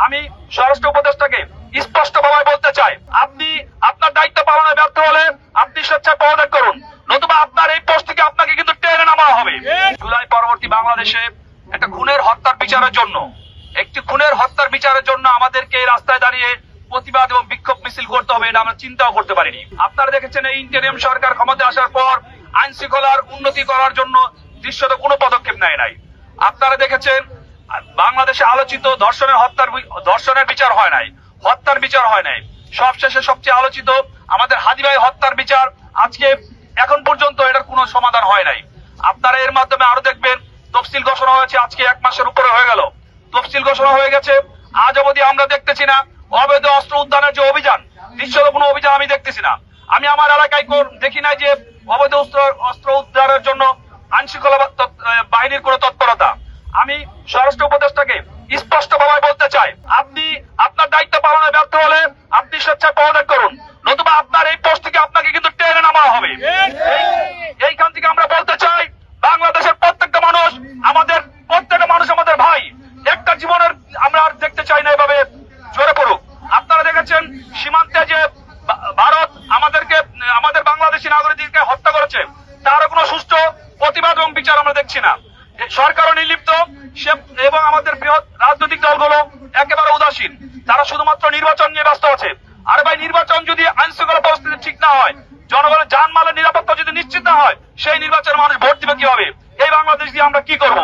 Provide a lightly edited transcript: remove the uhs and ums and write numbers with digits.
আমি স্বরাষ্ট্র উপদেষ্টাকে স্পষ্টভাবে বলতে চাই, আপনি আপনার দায়িত্ব পালনে ব্যর্থ হলে আপনি স্বেচ্ছায় পদত্যাগ করুন, নতুবা আপনার এই পোস্ট থেকে আপনাকে কিন্তু টেনে নামা হবে। জুলাই পরবর্তী বাংলাদেশে একটা খুনের হত্যার বিচারের জন্য আমাদেরকে এই রাস্তায় দাঁড়িয়ে প্রতিবাদ এবং বিক্ষোভ মিছিল করতে হবে, এটা আমরা চিন্তাও করতে পারিনি। আপনারা দেখেছেন এই ইন্টারিম সরকার ক্ষমতায় আসার পর আইন শৃঙ্খলার উন্নতি করার জন্য দৃশ্যত কোনো পদক্ষেপ নেয় নাই। আপনারা দেখেছেন বাংলাদেশে আলোচিত ধর্ষণের বিচার হয় নাই, হত্যার বিচার হয় নাই। সবশেষে সবচেয়ে আলোচিত আমাদের হাদি ভাই হত্যার বিচার আজকে এখন পর্যন্ত এটার কোনো সমাধান হয় নাই। আপনারা এর মাধ্যমে আরো দেখবেন তফসিল ঘোষণা হয়েছে, আজকে 1 মাসের উপরে হয়ে গেল, তফসিল ঘোষণা হয়ে গেছে, আজ অবধি আমরা দেখতেছি না অবৈধ অস্ত্র উদ্ধারের যে অভিযান, দৃশ্যত কোনো অভিযান আমি দেখতেছি না। আমি আমার এলাকায় দেখি নাই যে অবৈধ অস্ত্র উদ্ধারের জন্য আইন শৃঙ্খলা বাহিনীর কোনো তৎপরতা। আমি স্বরাষ্ট্র উপদেষ্টাকে স্পষ্টভাবে বলতে চাই, আপনি আপনার দায়িত্ব পালনে ব্যর্থ হলে আপনি স্বেচ্ছায় পদত্যাগ করুন, নতুবা আপনার এই পোস্ট থেকে আপনাকে কিন্তু টেনে নামা হবে। এইখান থেকে আমরা বলতে চাই, বাংলাদেশের প্রত্যেকটা মানুষ আমাদের ভাই, একটা জীবনের আমরা আর দেখতে চাই না এভাবে ঝরে পড়ুক। আপনারা দেখেছেন সীমান্তে যে ভারত আমাদের বাংলাদেশি নাগরিকদেরকে হত্যা করেছে, তারও কোনো সুষ্ঠু প্রতিবাদ এবং বিচার আমরা দেখছি না। সরকারও নির্লিপ্ত এবং আমাদের বৃহৎ রাজনৈতিক দলগুলো একেবারে উদাসীন, তারা শুধুমাত্র নির্বাচন নিয়ে ব্যস্ত আছে। আর ভাই, নির্বাচন যদি আইন শৃঙ্খলা পরিস্থিতি ঠিক না হয়, জনগণের জানমালের নিরাপত্তা যদি নিশ্চিত না হয়, সেই নির্বাচনে মানুষ ভোট দিবে কিভাবে? এই বাংলাদেশ দিয়ে আমরা কি করব?